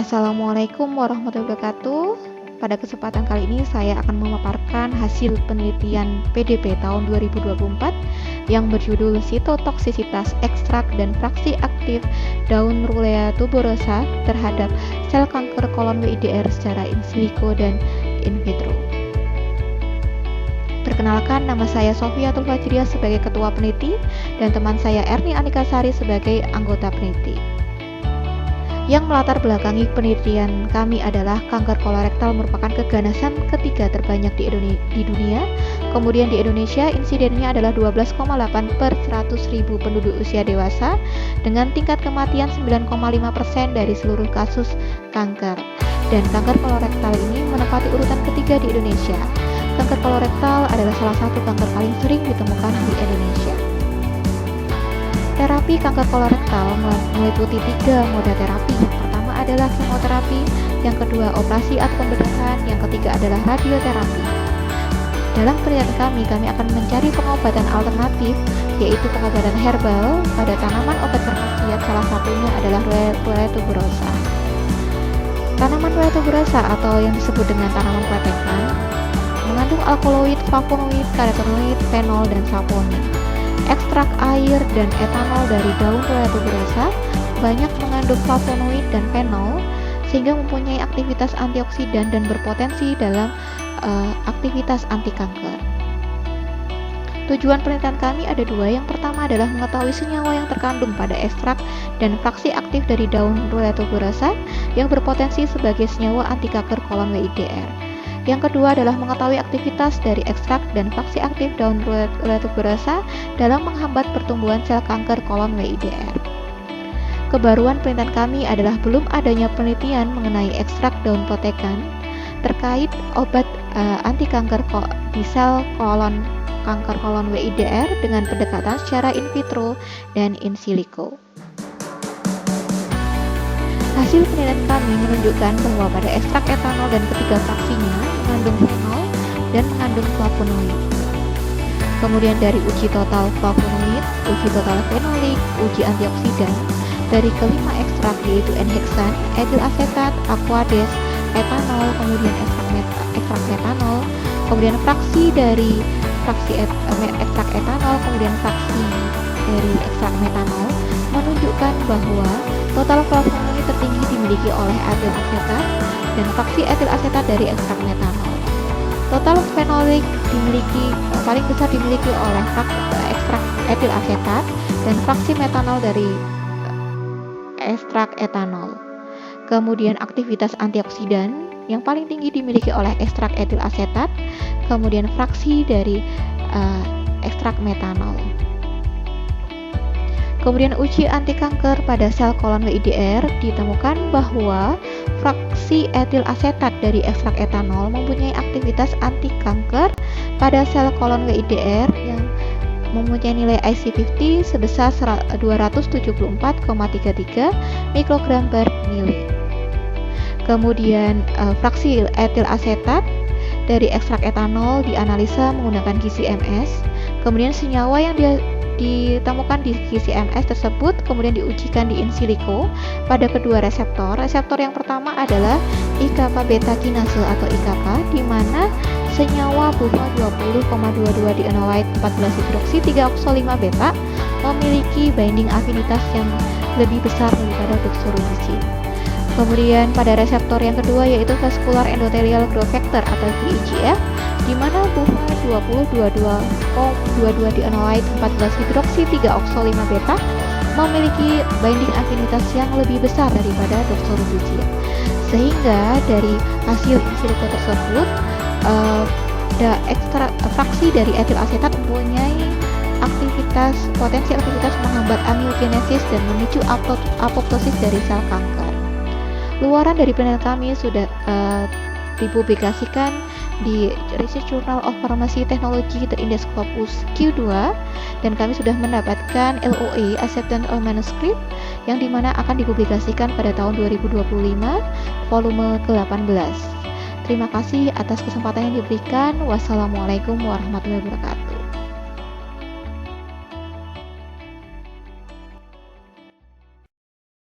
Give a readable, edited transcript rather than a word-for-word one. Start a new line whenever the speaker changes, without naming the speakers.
Assalamualaikum warahmatullahi wabarakatuh. Pada kesempatan kali ini saya akan memaparkan hasil penelitian PDP tahun 2024 yang berjudul sitotoksisitas ekstrak dan fraksi aktif daun Rulea tuberosa terhadap sel kanker kolon WIDR secara in silico dan in vitro. Perkenalkan, nama saya Sofiatul Fajriah sebagai ketua peneliti dan teman saya Erni Anikasari sebagai anggota peneliti. Yang melatar belakangi penelitian kami adalah kanker kolorektal merupakan keganasan ketiga terbanyak di dunia. Kemudian di Indonesia insidennya adalah 12,8 per 100.000 penduduk usia dewasa dengan tingkat kematian 9,5% dari seluruh kasus kanker. Dan kanker kolorektal ini menempati urutan ketiga di Indonesia. Kanker kolorektal adalah salah satu kanker paling sering ditemukan di Indonesia. Terapi kanker kolorektal meliputi 3 moda terapi. Yang pertama adalah kemoterapi, yang kedua operasi atau pembedahan, yang ketiga adalah radioterapi. Dalam penelitian kami akan mencari pengobatan alternatif, yaitu pengobatan herbal pada tanaman obat berkhasiat, salah satunya adalah Rulea tuberosa. Tanaman Rulea tuberosa atau yang disebut dengan tanaman kletekan mengandung alkaloid, flavonoid, karotenoid, fenol, dan saponin. Ekstrak air dan etanol dari daun Rulea tuberosa banyak mengandung flavonoid dan fenol sehingga mempunyai aktivitas antioksidan dan berpotensi dalam aktivitas anti kanker. Tujuan penelitian kami ada 2. Yang pertama adalah mengetahui senyawa yang terkandung pada ekstrak dan fraksi aktif dari daun Rulea tuberosa yang berpotensi sebagai senyawa anti kanker kolon WIDR. Yang kedua adalah mengetahui aktivitas dari ekstrak dan fraksi aktif daun Rulea tuberosa dalam menghambat pertumbuhan sel kanker kolon WIDR. Kebaruan penelitian kami adalah belum adanya penelitian mengenai ekstrak daun protekan terkait obat anti kanker di sel kanker kolon WIDR dengan pendekatan secara in vitro dan in silico. Hasil penelitian kami menunjukkan bahwa pada ekstrak etanol dan ketiga fraksinya mengandung fenol dan mengandung flavonoid. Kemudian dari uji total flavonoid, uji total fenolik, uji antioksidan dari kelima ekstrak yaitu N-heksan, etil asetat, aquades, etanol, kemudian ekstrak metanol, kemudian fraksi dari ekstrak etanol, kemudian fraksi dari ekstrak metanol menunjukkan bahwa total flavonoid tertinggi dimiliki oleh etil asetat dan fraksi etil asetat dari ekstrak metanol. Total fenolik paling besar dimiliki oleh ekstrak etil asetat dan fraksi metanol dari ekstrak etanol. Kemudian aktivitas antioksidan yang paling tinggi dimiliki oleh ekstrak etil asetat, kemudian fraksi dari ekstrak metanol. Kemudian uji anti kanker pada sel kolon WIDR ditemukan bahwa fraksi etil asetat dari ekstrak etanol mempunyai aktivitas anti kanker pada sel kolon WIDR yang mempunyai nilai IC50 sebesar 274,33 mikrogram per mili. Kemudian fraksi etil asetat dari ekstrak etanol dianalisa menggunakan GC-MS. Kemudian senyawa yang ditemukan di GC-MS tersebut kemudian diujikan di in silico pada kedua reseptor. Reseptor yang pertama adalah IKK beta kinase atau IKK, di mana senyawa BUFA 20,22 dienoid 14 hidroksi 3-okso 5 beta memiliki binding afinitas yang lebih besar daripada doxorubicin. Kemudian pada reseptor yang kedua yaitu vascular endothelial growth factor atau VEGF, di mana BUFA 20,22 dienoid 14 hidroksi 3-okso 5 beta memiliki binding afinitas yang lebih besar daripada doxorubicin. Sehingga dari hasil in silico tersebut fraksi dari etil asetat mempunyai potensi aktivitas menghambat angiogenesis dan memicu apoptosis dari sel kanker. Luaran dari penelitian kami sudah dipublikasikan di Research Journal of Pharmacy Technology Terindex Scopus Q2 dan kami sudah mendapatkan LOA Acceptance of Manuscript yang dimana akan dipublikasikan pada tahun 2025 volume ke-18. Terima kasih atas kesempatan yang diberikan. Wassalamualaikum warahmatullahi wabarakatuh.